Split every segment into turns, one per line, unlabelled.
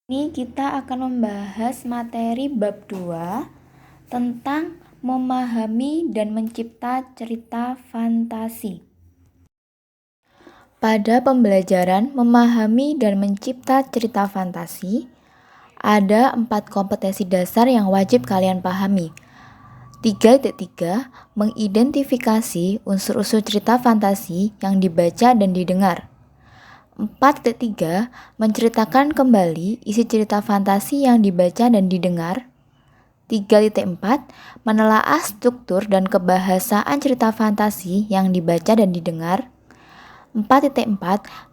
Ini kita akan membahas materi bab 2 tentang memahami dan mencipta cerita fantasi. Pada pembelajaran memahami dan mencipta cerita fantasi, ada 4 kompetensi dasar yang wajib kalian pahami. 3.3 Mengidentifikasi unsur-unsur cerita fantasi yang dibaca dan didengar. 4.3 Menceritakan kembali isi cerita fantasi yang dibaca dan didengar. 3.4 Menelaah struktur dan kebahasaan cerita fantasi yang dibaca dan didengar. 4.4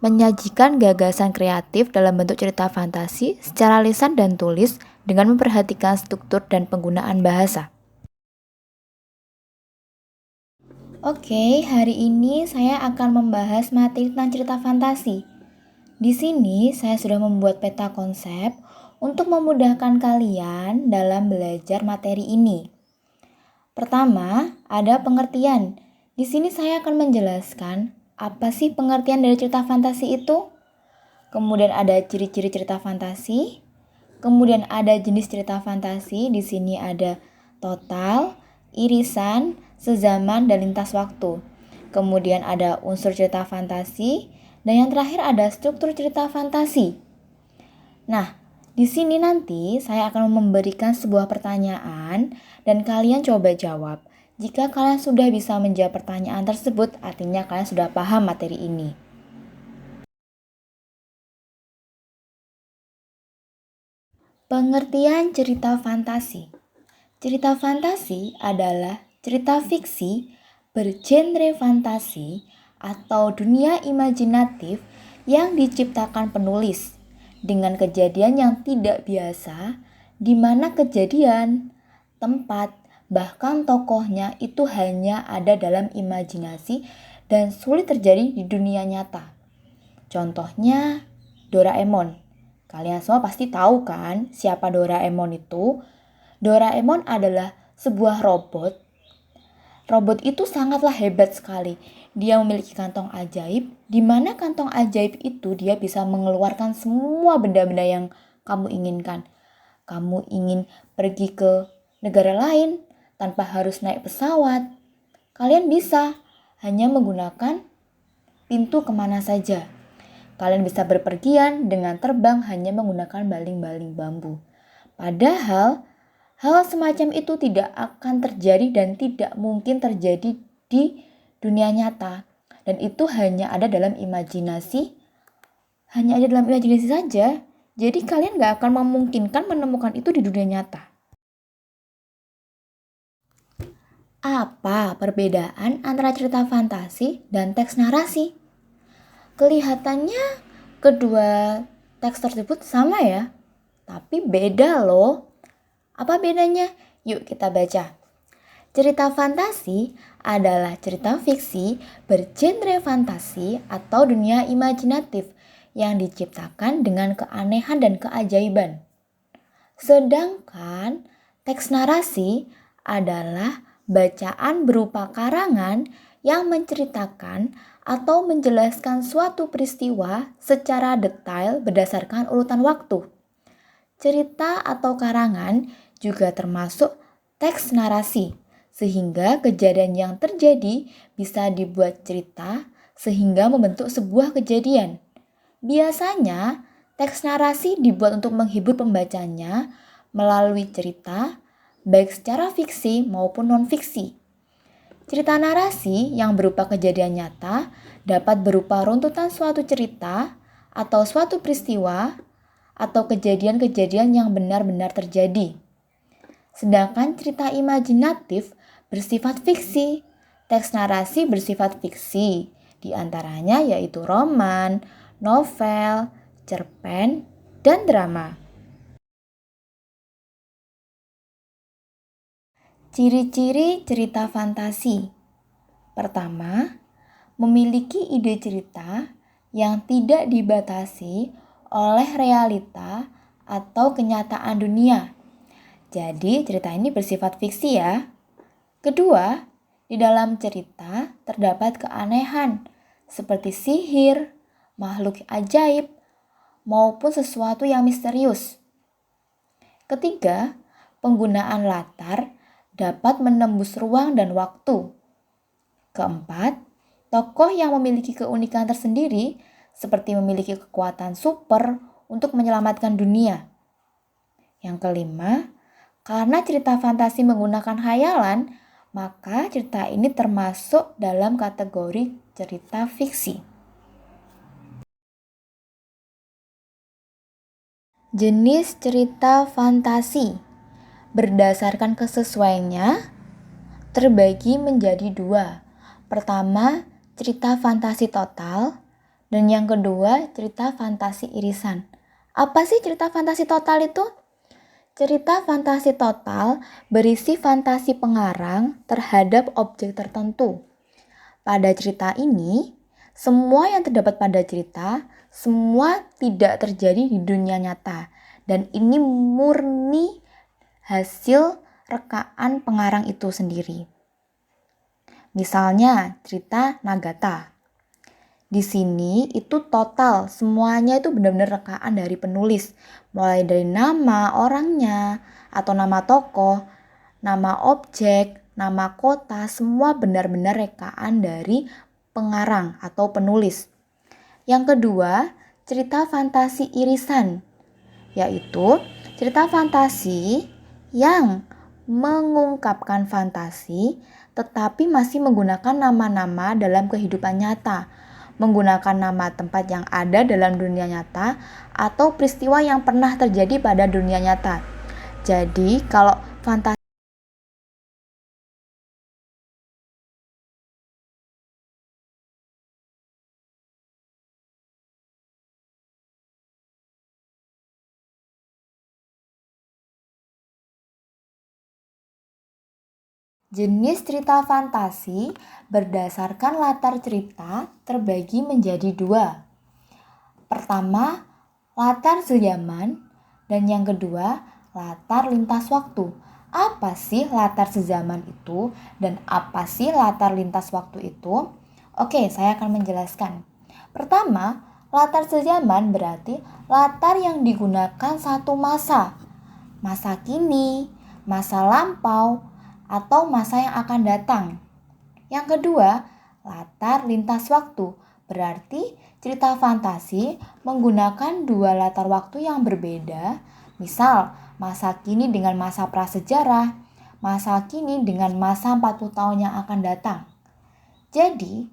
Menyajikan gagasan kreatif dalam bentuk cerita fantasi secara lisan dan tulis dengan memperhatikan struktur dan penggunaan bahasa. Oke, hari ini saya akan membahas materi tentang cerita fantasi. Di sini saya sudah membuat peta konsep untuk memudahkan kalian dalam belajar materi ini. Pertama, ada pengertian. Di sini saya akan menjelaskan apa sih pengertian dari cerita fantasi itu. Kemudian ada ciri-ciri cerita fantasi. Kemudian ada jenis cerita fantasi. Di sini ada total, irisan, sezaman, dan lintas waktu. Kemudian ada unsur cerita fantasi. Dan yang terakhir ada struktur cerita fantasi. Nah, di sini nanti saya akan memberikan sebuah pertanyaan dan kalian coba jawab. Jika kalian sudah bisa menjawab pertanyaan tersebut, artinya kalian sudah paham materi ini. Pengertian cerita fantasi. Cerita fantasi adalah cerita fiksi bergenre fantasi atau dunia imajinatif yang diciptakan penulis dengan kejadian yang tidak biasa, di mana kejadian, tempat, bahkan tokohnya itu hanya ada dalam imajinasi dan sulit terjadi di dunia nyata. Contohnya Doraemon. Kalian semua pasti tahu kan siapa Doraemon itu? Doraemon adalah sebuah robot. Robot itu sangatlah hebat sekali. Dia memiliki kantong ajaib, di mana kantong ajaib itu dia bisa mengeluarkan semua benda-benda yang kamu inginkan. Kamu ingin pergi ke negara lain tanpa harus naik pesawat. Kalian bisa hanya menggunakan pintu kemana saja. Kalian bisa berpergian dengan terbang hanya menggunakan baling-baling bambu. Padahal hal semacam itu tidak akan terjadi dan tidak mungkin terjadi di dunia nyata. Dan itu hanya ada dalam imajinasi, saja. Jadi kalian gak akan memungkinkan menemukan itu di dunia nyata. Apa perbedaan antara cerita fantasi dan teks narasi? Kelihatannya kedua teks tersebut sama ya, tapi beda loh. Apa bedanya? Yuk kita baca. Cerita fantasi adalah cerita fiksi bergenre fantasi atau dunia imajinatif yang diciptakan dengan keanehan dan keajaiban. Sedangkan teks narasi adalah bacaan berupa karangan yang menceritakan atau menjelaskan suatu peristiwa secara detail berdasarkan urutan waktu. Cerita atau karangan juga termasuk teks narasi, sehingga kejadian yang terjadi bisa dibuat cerita sehingga membentuk sebuah kejadian. Biasanya, teks narasi dibuat untuk menghibur pembacanya melalui cerita, baik secara fiksi maupun non-fiksi. Cerita narasi yang berupa kejadian nyata dapat berupa runtutan suatu cerita atau suatu peristiwa atau kejadian-kejadian yang benar-benar terjadi. Sedangkan cerita imajinatif bersifat fiksi. Teks narasi bersifat fiksi, di antaranya yaitu roman, novel, cerpen, dan drama. Ciri-ciri cerita fantasi. Pertama, memiliki ide cerita yang tidak dibatasi oleh realita atau kenyataan dunia. Jadi, cerita ini bersifat fiksi ya. Kedua, di dalam cerita terdapat keanehan seperti sihir, makhluk ajaib, maupun sesuatu yang misterius. Ketiga, penggunaan latar dapat menembus ruang dan waktu. Keempat, tokoh yang memiliki keunikan tersendiri seperti memiliki kekuatan super untuk menyelamatkan dunia. Yang kelima, karena cerita fantasi menggunakan khayalan, maka cerita ini termasuk dalam kategori cerita fiksi. Jenis cerita fantasi berdasarkan kesesuaiannya terbagi menjadi dua. Pertama, cerita fantasi total, dan yang kedua, cerita fantasi irisan. Apa sih cerita fantasi total itu? Cerita fantasi total berisi fantasi pengarang terhadap objek tertentu. Pada cerita ini, semua yang terdapat pada cerita, semua tidak terjadi di dunia nyata. Dan ini murni hasil rekaan pengarang itu sendiri. Misalnya, cerita Nagata. Di sini itu total, semuanya itu benar-benar rekaan dari penulis. Mulai dari nama orangnya, atau nama tokoh, nama objek, nama kota, semua benar-benar rekaan dari pengarang atau penulis. Yang kedua, cerita fantasi irisan, yaitu cerita fantasi yang mengungkapkan fantasi tetapi masih menggunakan nama-nama dalam kehidupan nyata, menggunakan nama tempat yang ada dalam dunia nyata atau peristiwa yang pernah terjadi pada dunia nyata. Jadi, kalau fantasi jenis cerita fantasi berdasarkan latar cerita terbagi menjadi dua. Pertama, latar sejaman, dan yang kedua, latar lintas waktu. Apa sih latar sejaman itu dan apa sih latar lintas waktu itu? Oke, saya akan menjelaskan. Pertama, latar sejaman berarti latar yang digunakan satu masa. Masa kini, masa lampau, atau masa yang akan datang. Yang kedua, latar lintas waktu. Berarti cerita fantasi menggunakan dua latar waktu yang berbeda. Misal, masa kini dengan masa prasejarah, masa kini dengan masa 40 tahun yang akan datang. Jadi,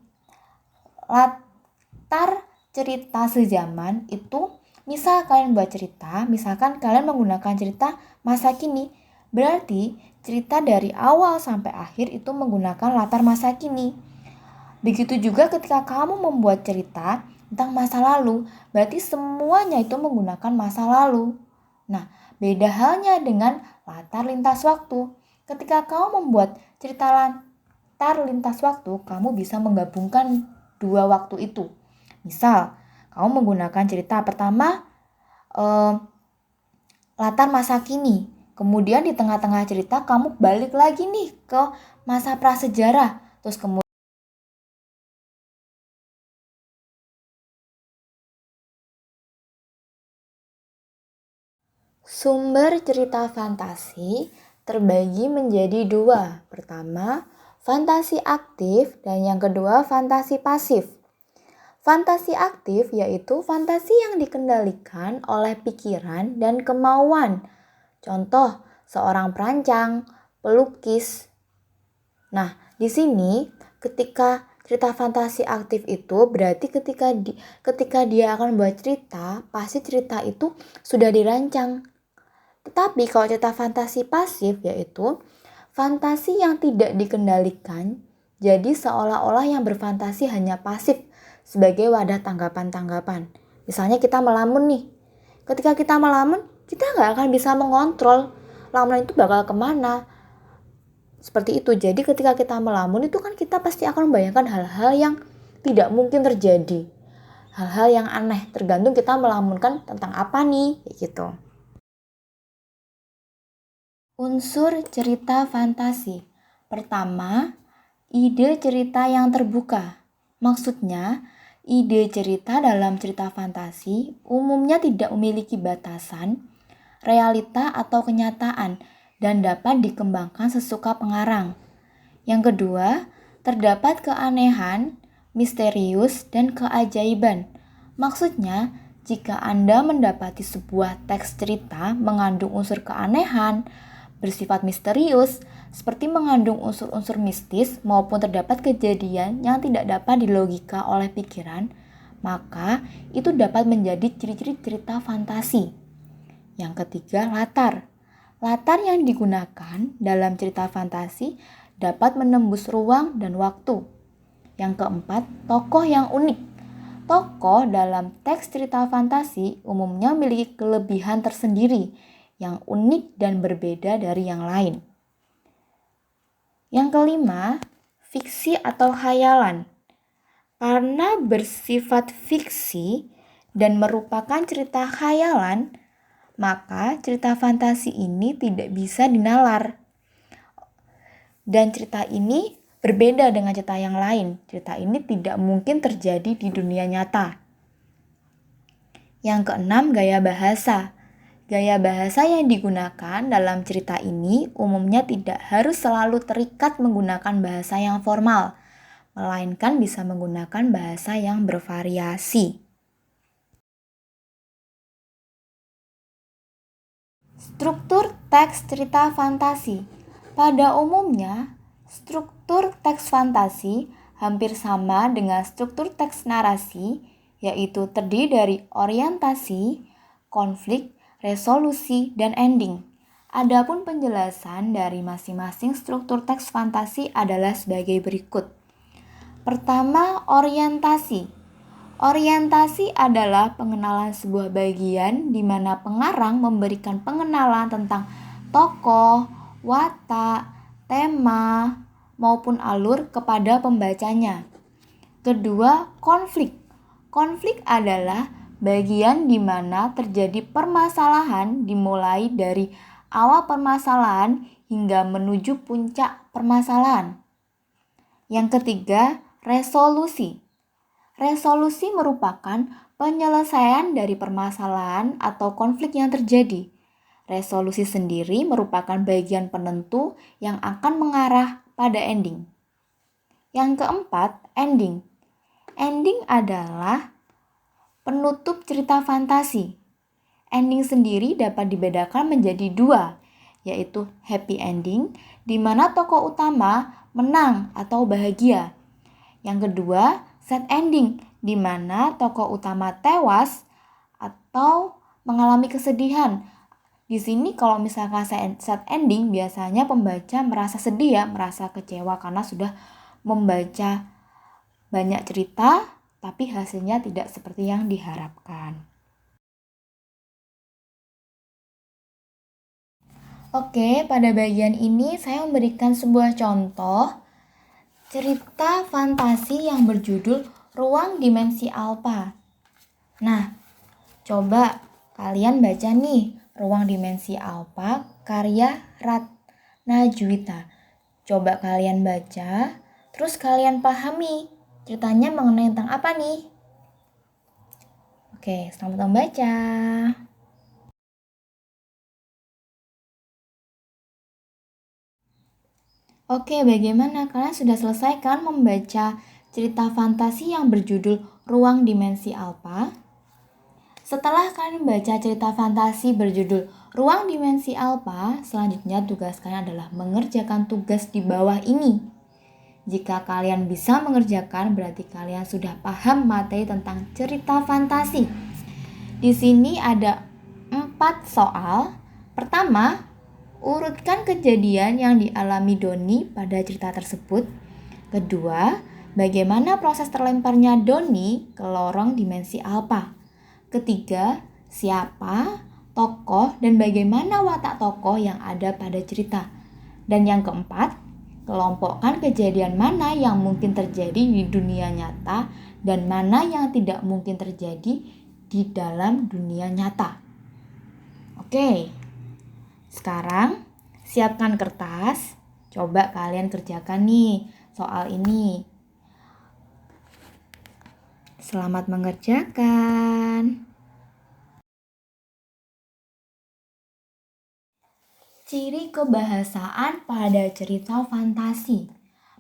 latar cerita sejaman itu, misal kalian buat cerita, misalkan kalian menggunakan cerita masa kini, berarti cerita dari awal sampai akhir itu menggunakan latar masa kini. Begitu juga ketika kamu membuat cerita tentang masa lalu, berarti semuanya itu menggunakan masa lalu. Nah, beda halnya dengan latar lintas waktu. Ketika kamu membuat cerita latar lintas waktu, kamu bisa menggabungkan dua waktu itu. Misal, kamu menggunakan cerita pertama latar masa kini. Kemudian di tengah-tengah cerita kamu balik lagi nih ke masa prasejarah. Terus kemudian sumber cerita fantasi terbagi menjadi dua. Pertama, fantasi aktif dan yang kedua fantasi pasif. Fantasi aktif yaitu fantasi yang dikendalikan oleh pikiran dan kemauan. Contoh, seorang perancang, pelukis. Nah, di sini ketika cerita fantasi aktif itu berarti ketika dia akan buat cerita, pasti cerita itu sudah dirancang. Tetapi kalau cerita fantasi pasif yaitu fantasi yang tidak dikendalikan, jadi seolah-olah yang berfantasi hanya pasif sebagai wadah tanggapan-tanggapan. Misalnya kita melamun nih. Ketika kita melamun, kita nggak akan bisa mengontrol lamunan itu bakal kemana. Seperti itu. Jadi ketika kita melamun itu kan kita pasti akan membayangkan hal-hal yang tidak mungkin terjadi. Hal-hal yang aneh. Tergantung kita melamunkan tentang apa nih. Gitu. Unsur cerita fantasi. Pertama, ide cerita yang terbuka. Maksudnya, Ide cerita dalam cerita fantasi umumnya tidak memiliki batasan, realita atau kenyataan, dan dapat dikembangkan sesuka pengarang. Yang kedua, terdapat keanehan, misterius, dan keajaiban. Maksudnya, jika Anda mendapati sebuah teks cerita mengandung unsur keanehan, bersifat misterius, seperti mengandung unsur-unsur mistis maupun terdapat kejadian yang tidak dapat dilogika oleh pikiran, maka itu dapat menjadi ciri-ciri cerita fantasi. Yang ketiga, latar. Latar yang digunakan dalam cerita fantasi dapat menembus ruang dan waktu. Yang keempat, tokoh yang unik. Tokoh dalam teks cerita fantasi umumnya memiliki kelebihan tersendiri yang unik dan berbeda dari yang lain. Yang kelima, fiksi atau khayalan. Karena bersifat fiksi dan merupakan cerita khayalan, maka cerita fantasi ini tidak bisa dinalar. Dan cerita ini berbeda dengan cerita yang lain. Cerita ini tidak mungkin terjadi di dunia nyata. Yang keenam, gaya bahasa. Gaya bahasa yang digunakan dalam cerita ini umumnya tidak harus selalu terikat menggunakan bahasa yang formal, melainkan bisa menggunakan bahasa yang bervariasi. Struktur teks cerita fantasi. Pada umumnya, struktur teks fantasi hampir sama dengan struktur teks narasi, yaitu terdiri dari orientasi, konflik, resolusi, dan ending. Adapun penjelasan dari masing-masing struktur teks fantasi adalah sebagai berikut. Pertama, orientasi. Orientasi adalah pengenalan sebuah bagian di mana pengarang memberikan pengenalan tentang tokoh, watak, tema, maupun alur kepada pembacanya. Kedua, konflik. Konflik adalah bagian di mana terjadi permasalahan dimulai dari awal permasalahan hingga menuju puncak permasalahan. Yang ketiga, resolusi. Resolusi merupakan penyelesaian dari permasalahan atau konflik yang terjadi. Resolusi sendiri merupakan bagian penentu yang akan mengarah pada ending. Yang keempat, ending. Ending adalah penutup cerita fantasi. Ending sendiri dapat dibedakan menjadi dua, yaitu happy ending, di mana tokoh utama menang atau bahagia. Yang kedua, sad ending, di mana tokoh utama tewas atau mengalami kesedihan. Di sini kalau misalkan sad ending, biasanya pembaca merasa sedih ya, merasa kecewa karena sudah membaca banyak cerita, tapi hasilnya tidak seperti yang diharapkan. Oke, pada bagian ini saya memberikan sebuah contoh cerita fantasi yang berjudul Ruang Dimensi Alpha. Nah, coba kalian baca nih Ruang Dimensi Alpha karya Ratna Juwita. Coba kalian baca, terus kalian pahami ceritanya mengenai tentang apa nih? Oke, selamat membaca. Oke, bagaimana? Kalian sudah selesai kan membaca cerita fantasi yang berjudul Ruang Dimensi Alpha? Setelah kalian membaca cerita fantasi berjudul Ruang Dimensi Alpha, selanjutnya tugas kalian adalah mengerjakan tugas di bawah ini. Jika kalian bisa mengerjakan, berarti kalian sudah paham materi tentang cerita fantasi. Di sini ada 4 soal. Pertama, urutkan kejadian yang dialami Doni pada cerita tersebut. Kedua, bagaimana proses terlemparnya Doni ke lorong dimensi alpha. Ketiga, siapa, tokoh, dan bagaimana watak tokoh yang ada pada cerita. Dan yang keempat, kelompokkan kejadian mana yang mungkin terjadi di dunia nyata dan mana yang tidak mungkin terjadi di dalam dunia nyata. Oke, sekarang siapkan kertas. Coba kalian kerjakan nih soal ini. Selamat mengerjakan. Ciri kebahasaan pada cerita fantasi.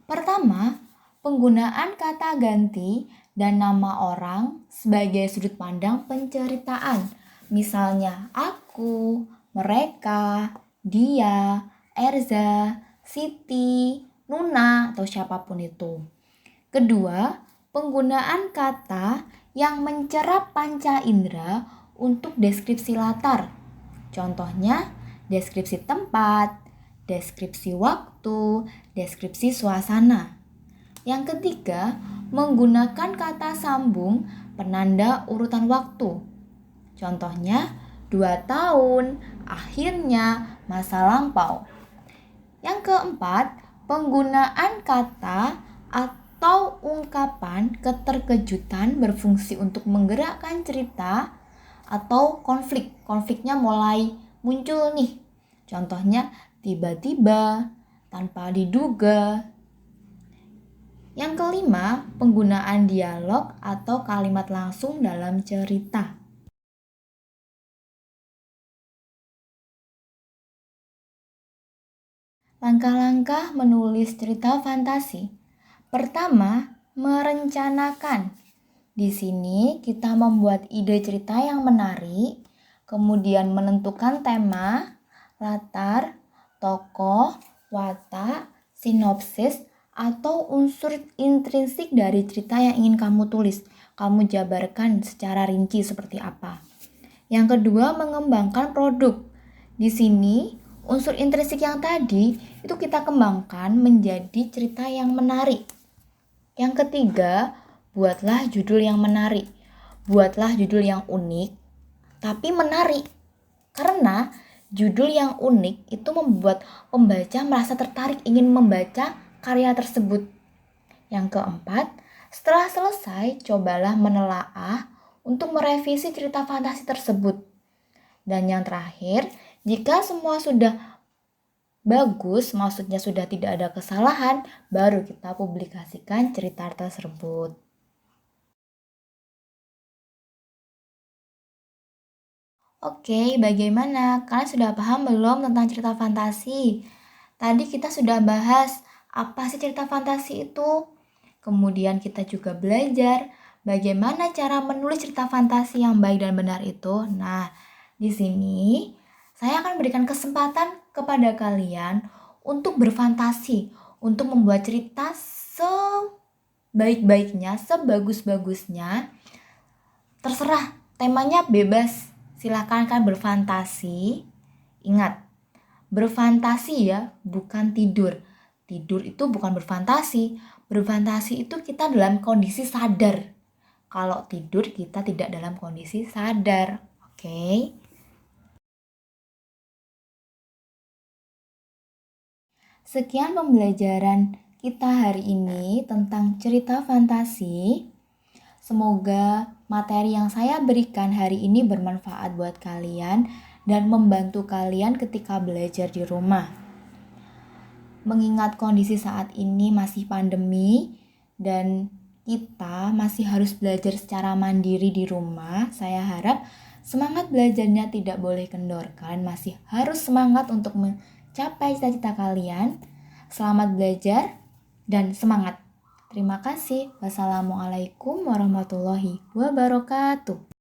Pertama, penggunaan kata ganti dan nama orang sebagai sudut pandang penceritaan. Misalnya aku, mereka, dia, Erza, Siti, Nuna, atau siapapun itu. Kedua, penggunaan kata yang mencerap panca indera untuk deskripsi latar. Contohnya, deskripsi tempat, deskripsi waktu, deskripsi suasana. Yang ketiga, menggunakan kata sambung penanda urutan waktu. Contohnya, 2 tahun, akhirnya, masa lampau. Yang keempat, penggunaan kata atau ungkapan keterkejutan berfungsi untuk menggerakkan cerita atau konflik. Konfliknya mulai muncul nih. Contohnya tiba-tiba, tanpa diduga. Yang kelima, penggunaan dialog atau kalimat langsung dalam cerita. Langkah-langkah menulis cerita fantasi. Pertama, merencanakan. Di sini kita membuat ide cerita yang menarik, kemudian menentukan tema, latar, tokoh, watak, sinopsis, atau unsur intrinsik dari cerita yang ingin kamu tulis. Kamu jabarkan secara rinci seperti apa. Yang kedua, mengembangkan produk. Di sini, unsur intrinsik yang tadi itu kita kembangkan menjadi cerita yang menarik. Yang ketiga, buatlah judul yang menarik. Buatlah judul yang unik, tapi menarik. Karena judul yang unik itu membuat pembaca merasa tertarik ingin membaca karya tersebut. Yang keempat, setelah selesai, cobalah menelaah untuk merevisi cerita fantasi tersebut. Dan yang terakhir, jika semua sudah bagus, maksudnya sudah tidak ada kesalahan, baru kita publikasikan cerita tersebut. Oke, bagaimana? Kalian sudah paham belum tentang cerita fantasi? Tadi kita sudah bahas apa sih cerita fantasi itu. Kemudian kita juga belajar bagaimana cara menulis cerita fantasi yang baik dan benar itu. Nah, di sini saya akan berikan kesempatan kepada kalian untuk berfantasi, untuk membuat cerita sebaik-baiknya, sebagus-bagusnya. Terserah, temanya bebas. Silakan kan berfantasi. Ingat, berfantasi ya, bukan tidur. Tidur itu bukan berfantasi. Berfantasi itu kita dalam kondisi sadar. Kalau tidur kita tidak dalam kondisi sadar. Oke? Sekian pembelajaran kita hari ini tentang cerita fantasi. Semoga materi yang saya berikan hari ini bermanfaat buat kalian dan membantu kalian ketika belajar di rumah. Mengingat kondisi saat ini masih pandemi dan kita masih harus belajar secara mandiri di rumah, saya harap semangat belajarnya tidak boleh kendor. Kalian masih harus semangat untuk mencapai cita-cita kalian. Selamat belajar dan semangat! Terima kasih. Wassalamualaikum warahmatullahi wabarakatuh.